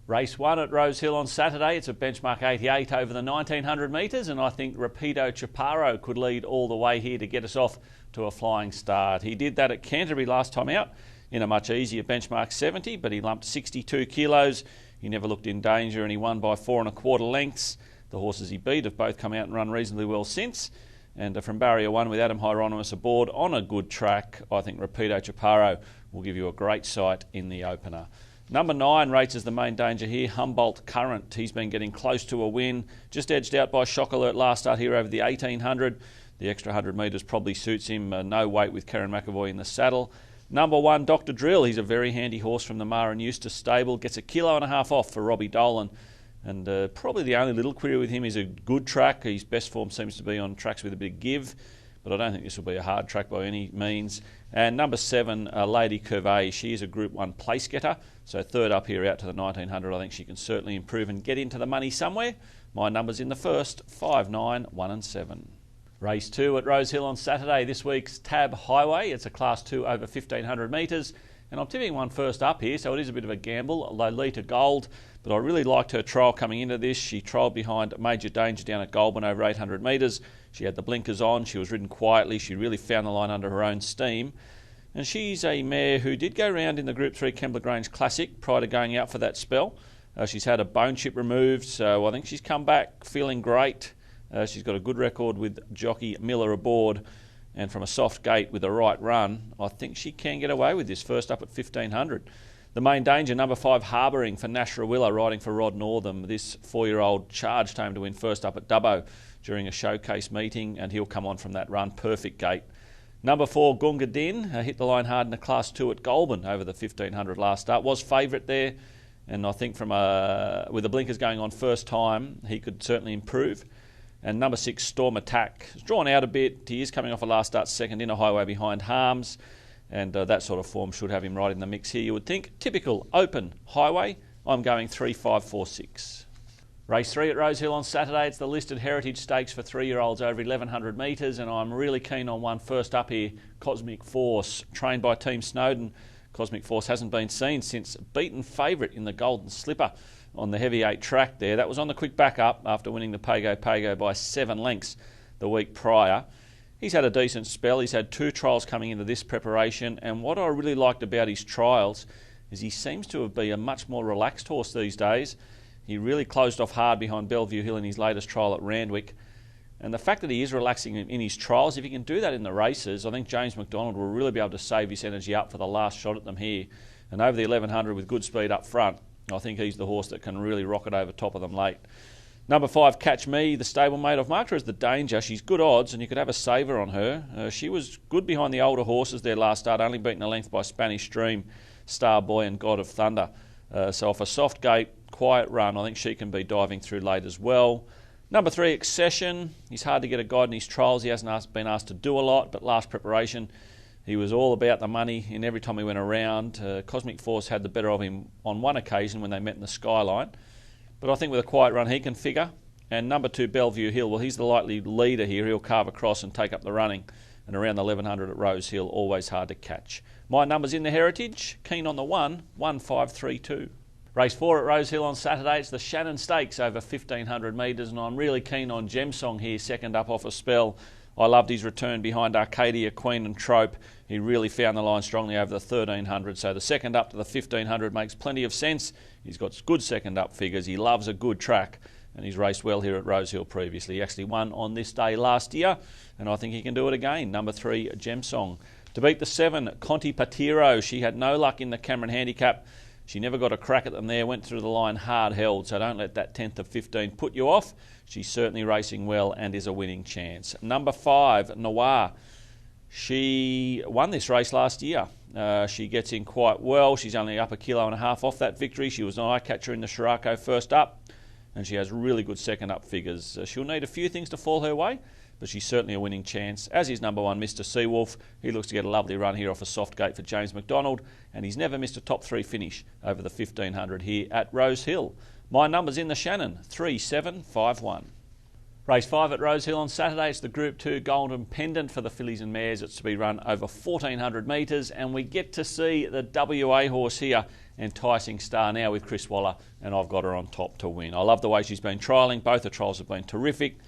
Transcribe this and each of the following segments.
Race 1 at Rosehill on Saturday. It's a benchmark 88 over the 1900 metres, and I think Rapido Chaparro could lead all the way here to get us off to a flying start. He did that at Canterbury last time out in a much easier benchmark 70, but he lumped 62 kilos. He never looked in danger, and he won by 4 1/4 lengths. The horses he beat have both come out and run reasonably well since. And from Barrier 1 with Adam Hieronymus aboard on a good track, I think Rapido Chaparro will give you a great sight in the opener. Number 9 rates as the main danger here, Humboldt Current. He's been getting close to a win, just edged out by Shock Alert last start here over the 1800. The extra 100 metres probably suits him. No weight with Karen McAvoy in the saddle. Number 1, Dr. Drill. He's a very handy horse from the Mara and Eustace stable. Gets 1.5 kilos off for Robbie Dolan. And probably the only little query with him is a good track. His best form seems to be on tracks with a big give, but I don't think this will be a hard track by any means. And number 7, Lady Curvey. She is a Group 1 place getter, so third up here out to the 1900. I think she can certainly improve and get into the money somewhere. My numbers in the first, 5, 9, 1 and 7. Race 2 at Rosehill on Saturday. This week's Tab Highway. It's a Class 2 over 1500 metres. And I'm tipping one first up here, so it is a bit of a gamble. Lolita Gold, but I really liked her trial coming into this. She trialled behind Major Danger down at Goulburn over 800 metres. She had the blinkers on. She was ridden quietly. She really found the line under her own steam. And she's a mare who did go round in the Group 3 Kembla Grange Classic prior to going out for that spell. She's had a bone chip removed, so I think she's come back feeling great. She's got a good record with jockey Miller aboard. And from a soft gate with a right run, I think she can get away with this first up at 1500. The main danger, number 5, Harbouring for Nash Rawiller, riding for Rod Northam. This 4-year-old charged home to win first up at Dubbo during a showcase meeting, and he'll come on from that run. Perfect gate. Number 4, Gunga Din, hit the line hard in the Class 2 at Goulburn over the 1500 last start. Was favourite there, and I think from with the blinkers going on first time, he could certainly improve. And number 6, Storm Attack. It's drawn out a bit. He is coming off a last start second in a highway behind Harms. And that sort of form should have him right in the mix here, you would think. Typical open highway. I'm going 3, 5, 4, 6. Race 3 at Rosehill on Saturday. It's the listed Heritage Stakes for 3-year-olds over 1100 metres. And I'm really keen on one first up here, Cosmic Force. Trained by Team Snowden. Cosmic Force hasn't been seen since beaten favourite in the Golden Slipper on the heavy 8 track there. That was on the quick backup after winning the Pago by 7 lengths the week prior. He's had a decent spell. He's had 2 trials coming into this preparation, and what I really liked about his trials is he seems to be a much more relaxed horse these days. He really closed off hard behind Bellevue Hill in his latest trial at Randwick. And the fact that he is relaxing in his trials, if he can do that in the races, I think James McDonald will really be able to save his energy up for the last shot at them here. And over the 1100 with good speed up front, I think he's the horse that can really rocket over top of them late. Number 5, Catch Me, the stablemate. I've marked her as the danger. She's good odds, and you could have a saver on her. She was good behind the older horses there last start, only beaten a length by Spanish Stream, Star Boy and God of Thunder. So off a soft gate, quiet run, I think she can be diving through late as well. Number 3, Accession. He's hard to get a guide in his trials. He hasn't been asked to do a lot, but last preparation, he was all about the money in every time he went around. Cosmic Force had the better of him on one occasion when they met in the Skyline. But I think with a quiet run he can figure. And number 2, Bellevue Hill, well, he's the likely leader here. He'll carve across and take up the running. And around the 1100 at Rosehill, always hard to catch. My numbers in the Heritage, keen on the 1, 1, 5, 3, 2. Race 4 at Rosehill on Saturday. It's the Shannon Stakes over 1500 metres, and I'm really keen on Gemsong here, second up off a spell. I loved his return behind Arcadia, Queen and Trope. He really found the line strongly over the 1300, so the second up to the 1500 makes plenty of sense. He's got good second up figures. He loves a good track, and he's raced well here at Rosehill previously. He actually won on this day last year, and I think he can do it again. Number 3, Gemsong. To beat the 7, Conti Patiro. She had no luck in the Cameron Handicap. She never got a crack at them there, went through the line hard held, so don't let that 10th of 15 put you off. She's certainly racing well and is a winning chance. Number 5, Noir. She won this race last year. She gets in quite well. She's only up 1.5 kilos off that victory. She was an eye-catcher in the Scirocco first up, and she has really good second up figures. She'll need a few things to fall her way, but she's certainly a winning chance, as is number 1, Mr. Seawolf. He looks to get a lovely run here off a soft gate for James McDonald, and he's never missed a top 3 finish over the 1500 here at Rosehill. My numbers in the Shannon, 3, 7, 5, 1. Race 5 at Rosehill on Saturday. It's the Group 2 Golden Pendant for the fillies and mares. It's to be run over 1400 metres, and we get to see the WA horse here, Enticing Star now with Chris Waller, and I've got her on top to win. I love the way she's been trialling. Both the trials have been terrific.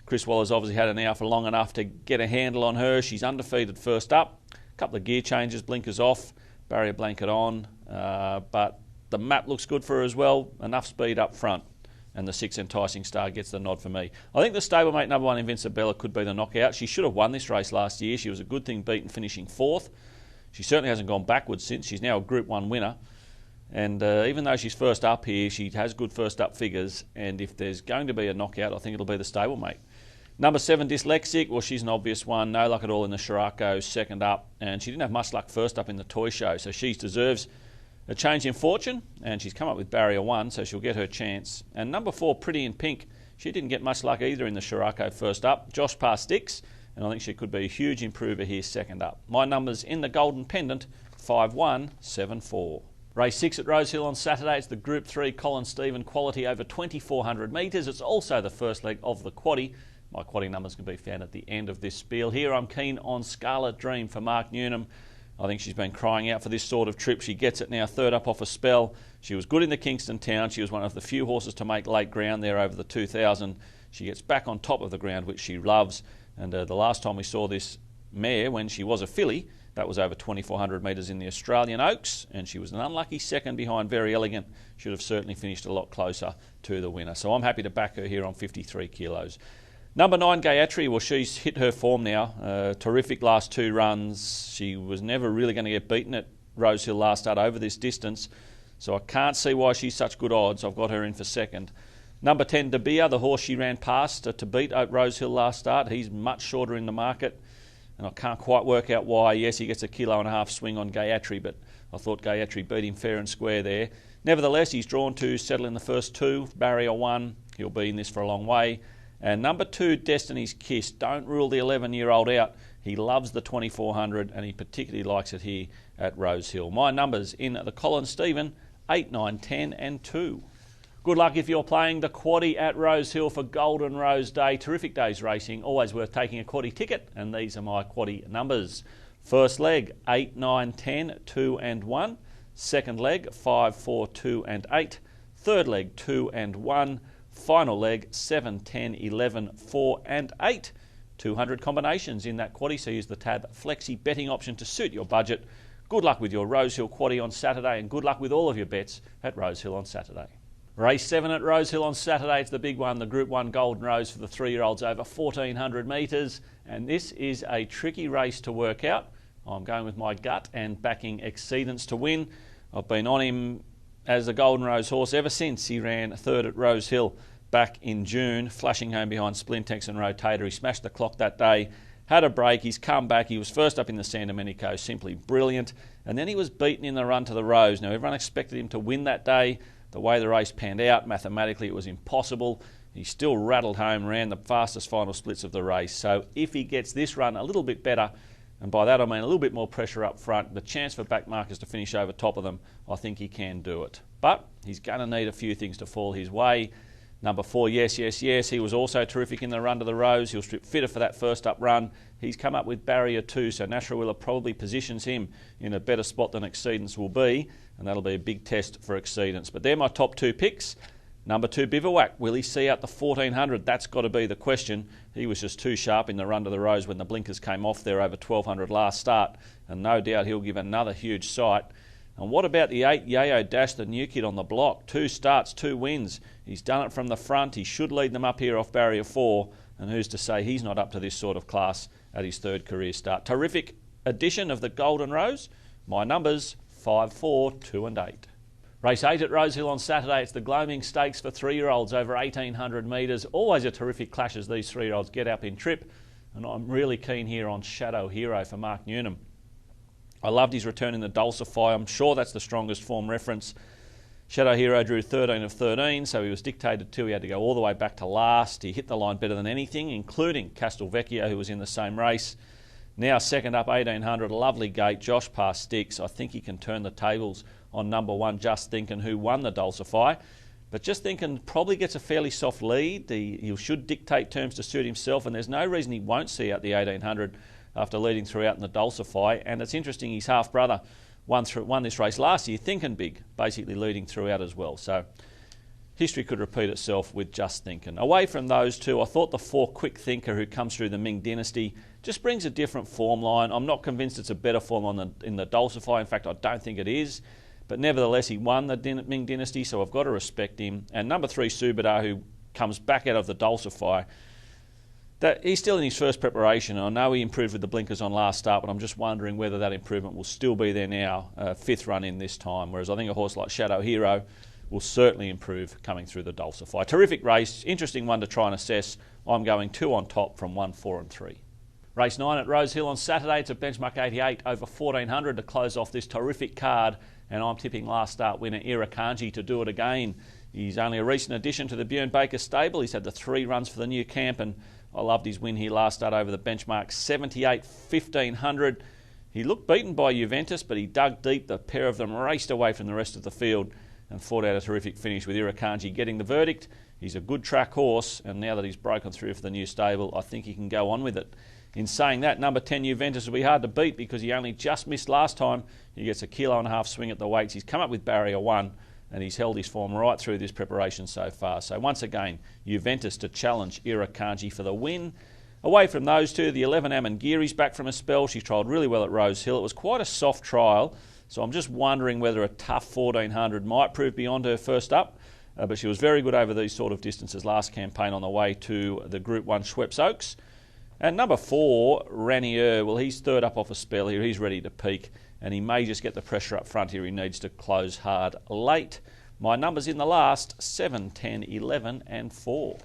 Chris Waller's obviously had an hour for long enough to get a handle on her. She's undefeated first up. A couple of gear changes, blinkers off, barrier blanket on, but the map looks good for her as well. Enough speed up front, and the 6 Enticing Star gets the nod for me. I think the stablemate number 1 Invincibella could be the knockout. She should have won this race last year. She was a good thing beaten, finishing 4th. She certainly hasn't gone backwards since. She's now a Group 1 winner. And even though she's first up here, she has good first up figures. And if there's going to be a knockout, I think it'll be the stablemate. Number 7, Dyslexic. Well, she's an obvious one. No luck at all in the Scirocco, second up. And she didn't have much luck first up in the Toy Show. So she deserves a change in fortune. And she's come up with barrier 1, so she'll get her chance. And number 4, Pretty in Pink. She didn't get much luck either in the Scirocco first up. Josh Parr sticks. And I think she could be a huge improver here second up. My numbers in the Golden Pendant, 5-1-7-4. Race 6 at Rosehill on Saturday. It's the Group 3 Colin Stephen Quality over 2,400 metres. It's also the first leg of the quaddie. My quaddie numbers can be found at the end of this spiel. Here I'm keen on Scarlet Dream for Mark Newnham. I think she's been crying out for this sort of trip. She gets it now, third up off a spell. She was good in the Kingston Town. She was one of the few horses to make late ground there over the 2000. She gets back on top of the ground, which she loves. And the last time we saw this mare, when she was a filly, that was over 2,400 metres in the Australian Oaks, and she was an unlucky second behind Very Elegant. Should have certainly finished a lot closer to the winner. So I'm happy to back her here on 53 kilos. Number 9, Gayatri. Well, she's hit her form now. Terrific last 2 runs. She was never really going to get beaten at Rosehill last start over this distance, so I can't see why she's such good odds. I've got her in for second. Number 10, Dabia, the horse she ran past to beat at Rosehill last start. He's much shorter in the market, and I can't quite work out why. Yes, he gets a 1.5 kilo swing on Gayatri, but I thought Gayatri beat him fair and square there. Nevertheless, he's drawn to settle in the first 2, barrier 1. He'll be in this for a long way. And number 2, Destiny's Kiss. Don't rule the 11-year-old out. He loves the 2,400, and he particularly likes it here at Rosehill. My numbers in the Colin Stephen, 8, 9, 10 and 2. Good luck if you're playing the quaddie at Rosehill for Golden Rose Day. Terrific day's racing. Always worth taking a quaddie ticket. And these are my quaddie numbers. First leg, 8, 9, 10, 2 and 1. Second leg, 5, 4, 2 and 8. Third leg, 2 and 1. Final leg, 7, 10, 11, 4 and 8. 200 combinations in that quaddie, so use the tab Flexi betting option to suit your budget. Good luck with your Rosehill quaddie on Saturday, and good luck with all of your bets at Rosehill on Saturday. Race 7 at Rosehill on Saturday. It's the big one, the Group 1 Golden Rose for the 3-year-olds over 1,400 metres. And this is a tricky race to work out. I'm going with my gut and backing Exceedance to win. I've been on him as a Golden Rose horse ever since he ran third at Rosehill back in June, flashing home behind Splintex and Rotator. He smashed the clock that day, had a break, he's come back. He was first up in the San Domenico, simply brilliant. And then he was beaten in the run to the Rose. Now, everyone expected him to win that day. The way the race panned out, mathematically it was impossible. He still rattled home, ran the fastest final splits of the race. So if he gets this run a little bit better, and by that I mean a little bit more pressure up front, the chance for backmarkers to finish over top of them, I think he can do it. But he's going to need a few things to fall his way. Number 4, Yes, Yes, Yes. He was also terrific in the run to the Rose. He'll strip fitter for that first up run. He's come up with barrier 2, so Nasrallah probably positions him in a better spot than Exceedance will be, and that'll be a big test for Exceedance. But they're my top 2 picks. Number 2, Bivouac. Will he see out the 1,400? That's got to be the question. He was just too sharp in the run to the Rose when the blinkers came off there over 1,200 last start, and no doubt he'll give another huge sight. And what about the 8, Yayo Dash, the new kid on the block? 2 starts, 2 wins. He's done it from the front. He should lead them up here off barrier 4. And who's to say he's not up to this sort of class at his 3rd career start? Terrific edition of the Golden Rose. My numbers, 5, 4, 2 and 8. Race 8 at Rosehill on Saturday. It's the Gloaming Stakes for 3-year-olds over 1,800 metres. Always a terrific clash as these 3-year-olds get up in trip. And I'm really keen here on Shadow Hero for Mark Newnham. I loved his return in the Dulcify. I'm sure that's the strongest form reference. Shadow Hero drew 13 of 13, so he was dictated to. He had to go all the way back to last. He hit the line better than anything, including Castelvecchio, who was in the same race. Now second up, 1,800, lovely gate. Josh Parr sticks. I think he can turn the tables on number 1, Just Thinking, who won the Dulcify. But Just Thinking probably gets a fairly soft lead. He should dictate terms to suit himself, and there's no reason he won't see out the 1,800 after leading throughout in the Dulcify. And it's interesting, his half-brother won this race last year, thinking big, basically leading throughout as well. So history could repeat itself with Just Thinking. Away from those two, I thought the 4 Quick Thinker, who comes through the Ming Dynasty, just brings a different form line. I'm not convinced it's a better form line than in the Dulcify. In fact, I don't think it is. But nevertheless, he won the Ming Dynasty, so I've got to respect him. And number 3, Subadar, who comes back out of the Dulcify, that he's still in his first preparation. I know he improved with the blinkers on last start, but I'm just wondering whether that improvement will still be there now, 5th run in this time. Whereas I think a horse like Shadow Hero will certainly improve coming through the Dulcify. Terrific race, interesting one to try and assess. I'm going 2 on top from 1, 4 and 3. Race 9 at Rosehill on Saturday. It's a benchmark 88 over 1400 to close off this terrific card, and I'm tipping last start winner Irakanji to do it again. He's only a recent addition to the Bjorn Baker stable. He's had the 3 runs for the new camp, and I loved his win here last start over the benchmark 78 1500. He looked beaten by Juventus, but he dug deep. The pair of them raced away from the rest of the field and fought out a terrific finish with Irakanji getting the verdict. He's a good track horse, and now that he's broken through for the new stable, I think he can go on with it. In saying that, number 10 Juventus will be hard to beat because he only just missed last time. He gets a 1.5 kilo swing at the weights. He's come up with barrier 1, and he's held his form right through this preparation so far. So once again, Juventus to challenge Irakanji for the win. Away from those two, the 11 Amangiri's back from a spell. She trialled really well at Rosehill. It was quite a soft trial, so I'm just wondering whether a tough 1400 might prove beyond her first up. But she was very good over these sort of distances last campaign on the way to the Group 1 Schweppes Oaks. And number 4, Ranier, well, he's 3rd up off a spell here. He's ready to peak, and he may just get the pressure up front here. He needs to close hard late. My numbers in the last, 7, 10, 11 and 4.